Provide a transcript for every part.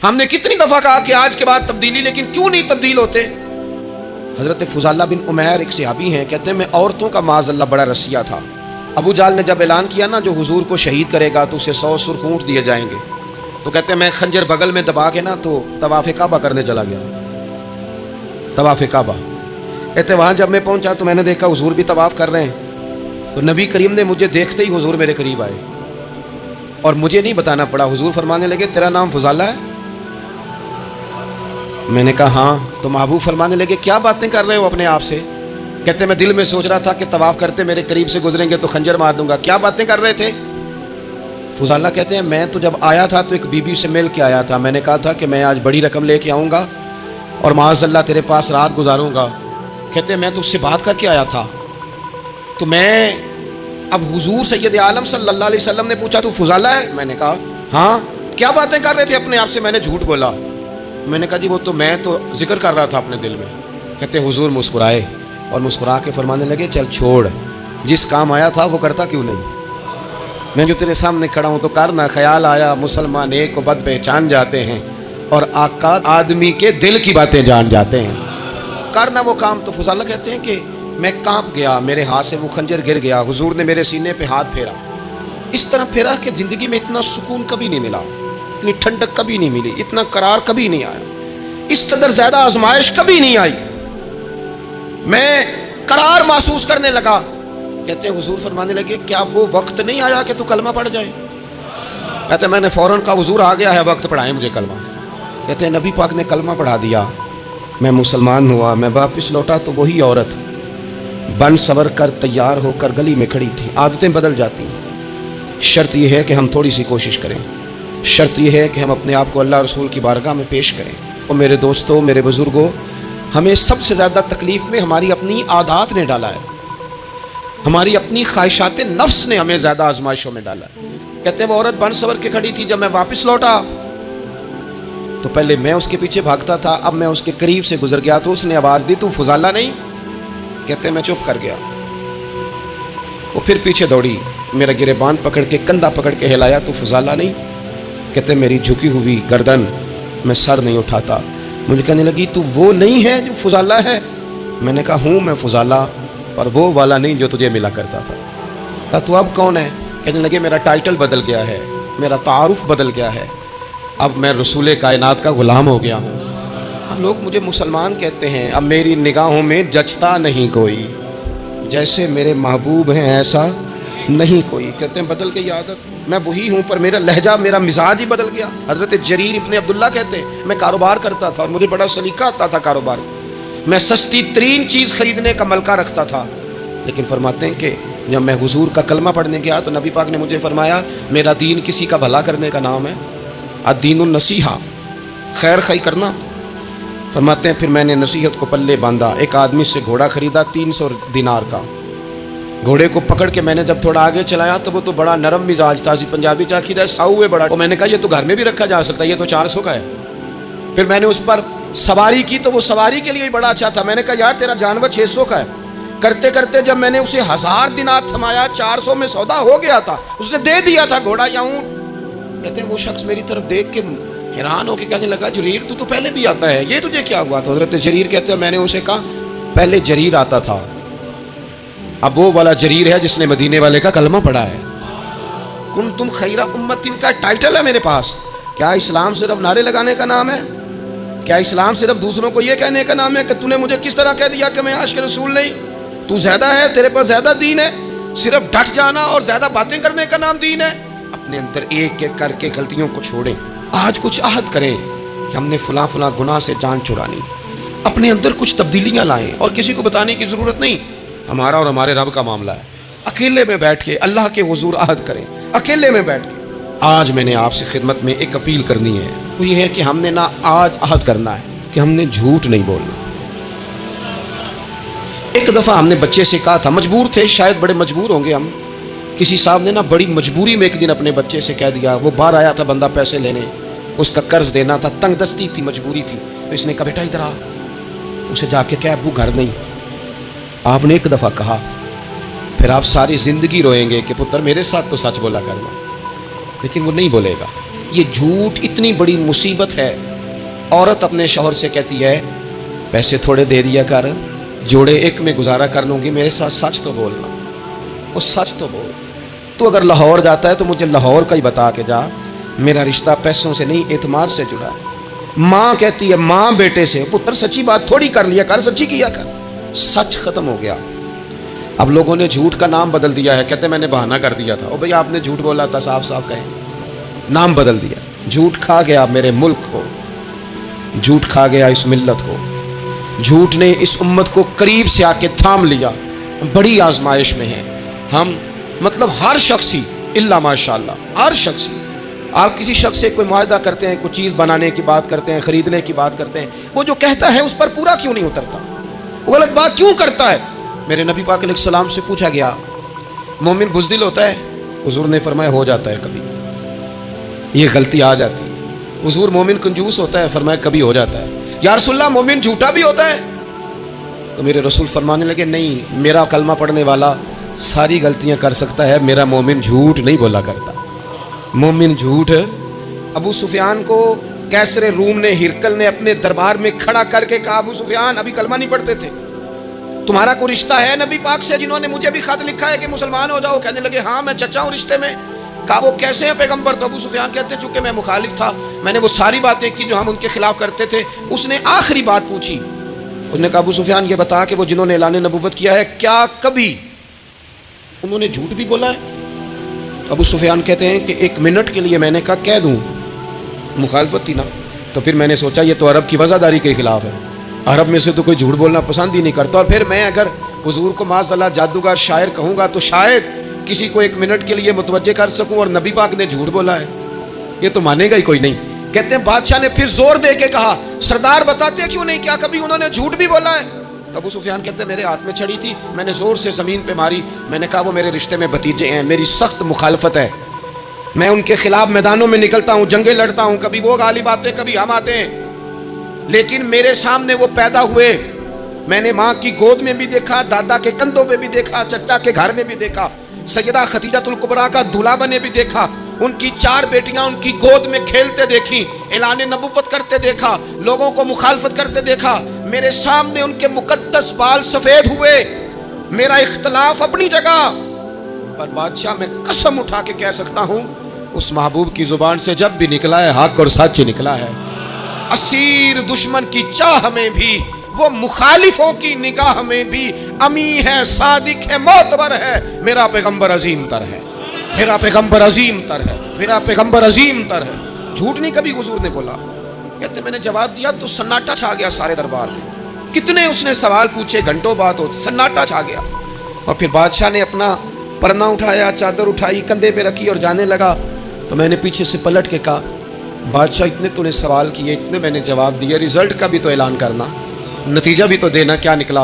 ہم نے کتنی دفعہ کہا کہ آج کے بعد تبدیلی، لیکن کیوں نہیں تبدیل ہوتے؟ حضرت فضالہ بن عمیر ایک صحابی ہیں، کہتے ہیں میں عورتوں کا معاذ اللہ بڑا رسیہ تھا۔ ابو جہل نے جب اعلان کیا نا جو حضور کو شہید کرے گا تو اسے 100 سرخ اونٹ دیے جائیں گے، تو کہتے ہیں میں خنجر بغل میں دبا کے نا تو طواف کعبہ کرنے چلا گیا۔ طواف کعبہ کہتے وہاں جب میں پہنچا تو میں نے دیکھا حضور بھی طواف کر رہے ہیں، تو نبی کریم نے مجھے دیکھتے ہی حضور میرے قریب آئے اور مجھے نہیں بتانا پڑا، حضور فرمانے لگے تیرا نام فضالہ ہے؟ میں نے کہا ہاں۔ تو محبوب فرمانے لگے کیا باتیں کر رہے ہو اپنے آپ سے؟ کہتے میں دل میں سوچ رہا تھا کہ طواف کرتے میرے قریب سے گزریں گے تو خنجر مار دوں گا، کیا باتیں کر رہے تھے؟ فضالہ کہتے ہیں میں تو جب آیا تھا تو ایک بی بی سے مل کے آیا تھا، میں نے کہا تھا کہ میں آج بڑی رقم لے کے آؤں گا اور معاذ اللہ تیرے پاس رات گزاروں گا۔ کہتے ہیں میں تو اس سے بات کر کے آیا تھا، تو میں اب حضور سید عالم صلی اللہ علیہ وسلم نے پوچھا تو فضالہ ہے؟ میں نے کہا ہاں۔ کیا باتیں کر رہے تھے اپنے آپ سے؟ میں نے جھوٹ بولا۔ میں نے کہا جی وہ تو میں تو ذکر کر رہا تھا اپنے دل میں۔ کہتے ہیں حضور مسکرائے اور مسکرا کے فرمانے لگے چل چھوڑ، جس کام آیا تھا وہ کرتا کیوں نہیں؟ میں جو تیرے سامنے کھڑا ہوں تو کرنا، خیال آیا مسلمان ایک کو بد پہچان جاتے ہیں اور آقا آدمی کے دل کی باتیں جان جاتے ہیں، کرنا وہ کام۔ تو فضالہ کہتے ہیں کہ میں کانپ گیا، میرے ہاتھ سے وہ خنجر گر گیا، حضور نے میرے سینے پہ ہاتھ پھیرا، اس طرح پھیرا کہ زندگی میں اتنا سکون کبھی نہیں ملا، اتنی ٹھنڈک کبھی نہیں ملی، اتنا قرار کبھی نہیں آیا، اس قدر زیادہ آزمائش کبھی نہیں آئی، میں قرار محسوس کرنے لگا۔ کہتے ہیں حضور فرمانے لگے کیا وہ وقت نہیں آیا کہ تو کلمہ پڑھ جائے؟ کہتے ہیں میں نے فوراً کہا حضور آ گیا ہے وقت، پڑھائیں مجھے کلمہ۔ کہتے ہیں نبی پاک نے کلمہ پڑھا دیا، میں مسلمان ہوا۔ میں واپس لوٹا تو وہی عورت بن سور کر تیار ہو کر گلی میں کھڑی تھی۔ عادتیں بدل جاتی ہیں، شرط یہ ہے کہ ہم تھوڑی سی کوشش کریں، شرط یہ ہے کہ ہم اپنے آپ کو اللہ رسول کی بارگاہ میں پیش کریں۔ اور میرے دوستوں، میرے بزرگوں، ہمیں سب سے زیادہ تکلیف میں ہماری اپنی عادات نے ڈالا ہے، ہماری اپنی خواہشات نفس نے ہمیں زیادہ آزمائشوں میں ڈالا ہے۔ کہتے ہیں وہ عورت بن سور کے کھڑی تھی، جب میں واپس لوٹا تو پہلے میں اس کے پیچھے بھاگتا تھا، اب میں اس کے قریب سے گزر گیا تو اس نے آواز دی تو فضالہ نہیں؟ کہتے ہیں میں چپ کر گیا، وہ پھر پیچھے دوڑی، میرا گریبان پکڑ کے کندھا پکڑ کے ہلایا تو فضالہ نہیں؟ کہتے ہیں میری جھکی ہوئی گردن، میں سر نہیں اٹھاتا، مجھے کہنے لگی تو وہ نہیں ہے جو فضالہ ہے؟ میں نے کہا ہوں میں فضالہ، پر وہ والا نہیں جو تجھے ملا کرتا تھا۔ کہا تو اب کون ہے؟ کہنے لگے میرا ٹائٹل بدل گیا ہے، میرا تعارف بدل گیا ہے، اب میں رسول کائنات کا غلام ہو گیا ہوں۔ لوگ مجھے مسلمان کہتے ہیں، اب میری نگاہوں میں جچتا نہیں کوئی، جیسے میرے محبوب ہیں ایسا نہیں کوئی۔ کہتے ہیں بدل گئی عادت، میں وہی ہوں پر میرا لہجہ، میرا مزاج ہی بدل گیا۔ حضرت جریر ابن عبداللہ کہتے ہیں میں کاروبار کرتا تھا اور مجھے بڑا سلیقہ آتا تھا کاروبار، میں سستی ترین چیز خریدنے کا ملکہ رکھتا تھا، لیکن فرماتے ہیں کہ جب میں حضور کا کلمہ پڑھنے گیا تو نبی پاک نے مجھے فرمایا میرا دین کسی کا بھلا کرنے کا نام ہے، الدین النصیحہ، خیر خی کرنا۔ فرماتے ہیں پھر میں نے نصیحت کو پلے باندھا، ایک آدمی سے گھوڑا خریدا 300 دینار کا، گھوڑے کو پکڑ کے میں نے جب تھوڑا آگے چلایا تو وہ تو بڑا نرم مزاج تھا، پنجابی چاکیدہ ساؤ ہے بڑا، اور میں نے کہا یہ تو گھر میں بھی رکھا جا سکتا ہے، یہ تو 400 کا ہے۔ پھر میں نے اس پر سواری کی تو وہ سواری کے لیے بڑا اچھا تھا، میں نے کہا یار تیرا جانور 600 کا ہے۔ کرتے کرتے جب میں نے اسے 1000 دینار تھمایا، 400 میں سودا ہو گیا تھا، اس نے دے دیا تھا گھوڑا یا اونٹ۔ کہتے ہیں وہ شخص میری طرف دیکھ کے حیران ہو کے کہنے لگا جریر تو پہلے بھی آتا ہے، یہ تجھے کیا ہوا؟ تو حضرت جریر کہتے ہیں میں نے اسے کہا پہلے جریر آتا تھا، اب وہ والا جریر ہے جس نے مدینے والے کا کلمہ پڑھا ہے۔ کنتم خیر امت، ان کا ٹائٹل ہے میرے پاس۔ کیا اسلام صرف نعرے لگانے کا نام ہے؟ کیا اسلام صرف دوسروں کو یہ کہنے کا نام ہے کہ تو نے مجھے کس طرح کہہ دیا کہ میں عاشق رسول نہیں؟ تو زیادہ ہے، تیرے پاس زیادہ دین ہے، صرف ڈٹ جانا اور زیادہ باتیں کرنے کا نام دین ہے؟ اپنے اندر ایک ایک کر کے غلطیوں کو چھوڑیں، آج کچھ عہد کریں کہ ہم نے فلاں فلاں گناہ سے جان چھڑانی، اپنے اندر کچھ تبدیلیاں لائیں، اور کسی کو بتانے کی ضرورت نہیں، ہمارا اور ہمارے رب کا معاملہ ہے۔ اکیلے میں بیٹھ کے اللہ کے حضور عہد کریں، اکیلے میں بیٹھ کے۔ آج میں نے آپ سے خدمت میں ایک اپیل کرنی ہے، وہ یہ ہے کہ ہم نے نہ آج عہد کرنا ہے کہ ہم نے جھوٹ نہیں بولنا۔ ایک دفعہ ہم نے بچے سے کہا تھا، مجبور تھے، شاید بڑے مجبور ہوں گے ہم، کسی صاحب نے نا بڑی مجبوری میں ایک دن اپنے بچے سے کہہ دیا، وہ باہر آیا تھا بندہ پیسے لینے، اس کا قرض دینا تھا، تنگ دستی تھی، مجبوری تھی، تو اس نے کہا بیٹا ادھر آ، اسے جا کے کہا ابو گھر نہیں۔ آپ نے ایک دفعہ کہا، پھر آپ ساری زندگی روئیں گے کہ پتر میرے ساتھ تو سچ بولا کرنا، لیکن وہ نہیں بولے گا۔ یہ جھوٹ اتنی بڑی مصیبت ہے. عورت اپنے شوہر سے کہتی ہے پیسے تھوڑے دے دیا کر, جوڑے ایک میں گزارا کر لوں گی, میرے ساتھ سچ تو بولنا, وہ سچ تو بول. تو اگر لاہور جاتا ہے تو مجھے لاہور کا ہی بتا کے جا, میرا رشتہ پیسوں سے نہیں اعتماد سے جڑا ہے. ماں کہتی ہے ماں بیٹے سے, پتر سچی بات تھوڑی کر لیا کر, سچی کیا کر. سچ ختم ہو گیا. اب لوگوں نے جھوٹ کا نام بدل دیا ہے, کہتے میں نے بہانہ کر دیا تھا. او بھئی آپ نے جھوٹ بولا تھا, صاف صاف کہیں, نام بدل دیا. جھوٹ کھا گیا میرے ملک کو, جھوٹ کھا گیا اس ملت کو, جھوٹ نے اس امت کو قریب سے آ کے تھام لیا. بڑی آزمائش میں ہیں ہم, مطلب ہر شخص ہی الا ماشاءاللہ, ہر شخص ہی. آپ کسی شخص سے کوئی معاہدہ کرتے ہیں, کوئی چیز بنانے کی بات کرتے ہیں, خریدنے کی بات کرتے ہیں, وہ جو کہتا ہے اس پر پورا کیوں نہیں اترتا, وہ غلط بات کیوں کرتا ہے. میرے نبی پاک علیہ السلام سے پوچھا گیا مومن بزدل ہوتا ہے؟ حضور نے فرمایا ہو جاتا ہے کبھی, یہ غلطی آ جاتی ہے. حضور مومن کنجوس ہوتا ہے؟ فرمایا کبھی ہو جاتا ہے. یا رسول اللہ مومن جھوٹا بھی ہوتا ہے؟ تو میرے رسول فرمانے لگے نہیں, میرا کلمہ پڑھنے والا ساری غلطیاں کر سکتا ہے, میرا مومن جھوٹ نہیں بولا کرتا. مومن جھوٹ. ابو سفیان کو کیسر روم نے, ہرکل نے اپنے دربار میں کھڑا کر کے کہا ابو سفیان ابھی کلمہ نہیں پڑھتے تھے, تمہارا کوئی رشتہ ہے نبی پاک سے جنہوں نے مجھے بھی خط لکھا ہے کہ مسلمان ہو جاؤ؟ کہنے لگے ہاں میں چچا ہوں رشتے میں. کہا وہ کیسے ہیں پیغمبر؟ تو ابو سفیان کہتے ہیں چونکہ میں مخالف تھا, میں نے وہ ساری باتیں کی جو ہم ان کے خلاف کرتے تھے. اس نے آخری بات پوچھی, اس نے کہا ابو سفیان یہ بتا کہ وہ جنہوں نے اعلان نبوت کیا ہے کیا کبھی انہوں نے جھوٹ بھی بولا ہے؟ ابو سفیان کہتے ہیں کہ 1 منٹ کے لیے میں نے کہا کہہ دوں, مخالفت تھی نا. تو پھر میں نے سوچا یہ تو عرب کی وفاداری کے خلاف ہے, عرب میں سے تو کوئی جھوٹ بولنا پسند ہی نہیں کرتا. اور پھر میں اگر حضور کو معاذ اللہ جادوگر شاعر کہوں گا تو شاید کسی کو 1 منٹ کے لیے متوجہ کر سکوں, اور نبی پاک نے جھوٹ بولا ہے, یہ تو مانے گا ہی کوئی نہیں. کہتے ہیں بادشاہ نے پھر زور دے کے کہا سردار بتاتے کیوں نہیں, کیا کبھی انہوں نے جھوٹ بھی بولا ہے؟ ابو سفیان کہتے ہیں میرے ہاتھ میں چھڑی تھی, میں نے زور سے زمین پہ ماری, میں نے کہا وہ میرے رشتے میں بھتیجے ہیں, میری سخت مخالفت ہے, میں ان کے خلاف میدانوں میں نکلتا ہوں, جنگیں لڑتا ہوں, کبھی وہ غالب آتے ہیں کبھی ہم آتے ہیں, لیکن میرے سامنے وہ پیدا ہوئے, میں نے ماں کی گود میں بھی دیکھا, دادا کے کندھوں میں بھی دیکھا, چچا کے گھر میں بھی دیکھا, سیدہ خدیجۃ الکبریٰ کا دولہا بنے بھی دیکھا, ان کی 4 بیٹیاں ان کی گود میں کھیلتے دیکھی, اعلان نبوت کرتے دیکھا, لوگوں کو مخالفت کرتے دیکھا, میرے سامنے ان کے مقدس بال سفید ہوئے, میرا اختلاف اپنی جگہ. پر بادشاہ میں قسم اٹھا کے کہہ سکتا ہوں اس محبوب کی زبان سے جب بھی نکلا ہے حق اور سچ نکلا ہے. اسیر دشمن کی چاہ میں بھی, وہ مخالفوں کی نگاہ میں بھی امی ہے, صادق ہے, معتبر ہے, میرا پیغمبر عظیم تر ہے, میرا پیغمبر عظیم تر ہے, میرا پیغمبر عظیم تر ہے. جھوٹ نہیں کبھی حضور نے بولا. کہتے میں نے جواب دیا تو سناٹا چھا گیا سارے دربار میں, کتنے اس نے سوال پوچھے, گھنٹوں بات ہو, سناٹا چھا گیا. اور پھر بادشاہ نے اپنا پرنا اٹھایا, چادر اٹھائی, کندھے پہ رکھی اور جانے لگا. تو میں نے پیچھے سے پلٹ کے کہا بادشاہ اتنے تو نے سوال کیے, اتنے میں نے جواب دیا, رزلٹ کا بھی تو اعلان کرنا, نتیجہ بھی تو دینا, کیا نکلا؟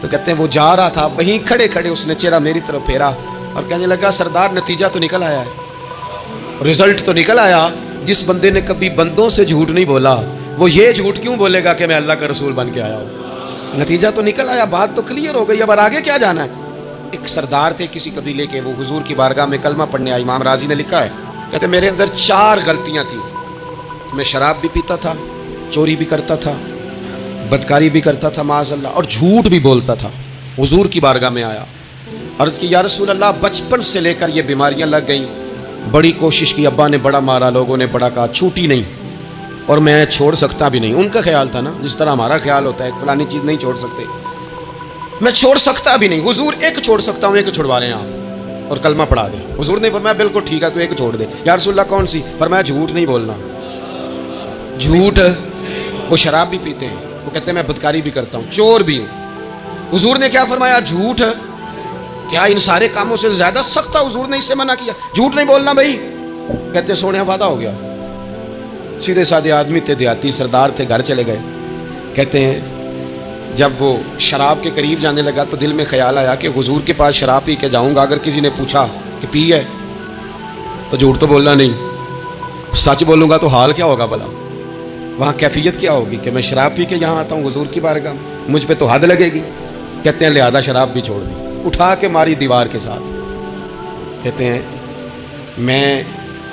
تو کہتے ہیں وہ جا رہا تھا, وہیں کھڑے کھڑے اس نے چہرہ میری طرف پھیرا اور کہنے لگا سردار نتیجہ تو نکل آیا ہے, رزلٹ تو نکل آیا. جس بندے نے کبھی بندوں سے جھوٹ نہیں بولا وہ یہ جھوٹ کیوں بولے گا کہ میں اللہ کا رسول بن کے آیا ہوں؟ نتیجہ تو نکل آیا, بات تو کلیئر ہو گئی, اب آگے کیا جانا ہے. ایک سردار تھے کسی قبیلے کے, وہ حضور کی بارگاہ میں کلمہ پڑھنے آئے. امام راضی نے لکھا ہے, کہتے میرے اندر 4 غلطیاں تھیں. میں شراب بھی پیتا تھا, چوری بھی کرتا تھا, بدکاری بھی کرتا تھا معاذ اللہ, اور جھوٹ بھی بولتا تھا. حضور کی بارگاہ میں آیا, عرض کی یا رسول اللہ بچپن سے لے کر یہ بیماریاں لگ گئیں, بڑی کوشش کی, ابا نے بڑا مارا, لوگوں نے بڑا کہا, چھوٹی نہیں, اور میں چھوڑ سکتا بھی نہیں. ان کا خیال تھا نا جس طرح ہمارا خیال ہوتا ہے فلانی چیز نہیں چھوڑ سکتے, میں چھوڑ سکتا بھی نہیں. حضور ایک چھوڑ سکتا ہوں, ایک چھڑوا لیں آپ اور کلمہ پڑھا دیں. حضور نے فرمایا بالکل ٹھیک ہے تو ایک چھوڑ دے. یا رسول اللہ کون سی؟ فرمایا جھوٹ نہیں بولنا. جھوٹ, وہ شراب بھی پیتے ہیں, وہ کہتے ہیں میں بدکاری بھی کرتا ہوں, چور بھی ہوں. حضور نے کیا فرمایا؟ جھوٹ. کیا ان سارے کاموں سے زیادہ سخت تھا حضور نے اس سے منع کیا, جھوٹ نہیں بولنا بھائی. کہتے ہیں سونے وعدہ ہو گیا. سیدھے سادے آدمی تھے, دیہاتی سردار تھے, گھر چلے گئے. کہتے ہیں جب وہ شراب کے قریب جانے لگا تو دل میں خیال آیا کہ حضور کے پاس شراب پی کے جاؤں گا, اگر کسی نے پوچھا کہ پی ہے تو جھوٹ تو بولنا نہیں, سچ بولوں گا تو حال کیا ہوگا بھلا, وہاں کیفیت کیا ہوگی کہ میں شراب پی کے یہاں آتا ہوں حضور کی بارگاہ, مجھ پہ تو حد لگے گی. کہتے ہیں لہذا شراب بھی چھوڑ دی, اٹھا کے ماری دیوار کے ساتھ. کہتے ہیں میں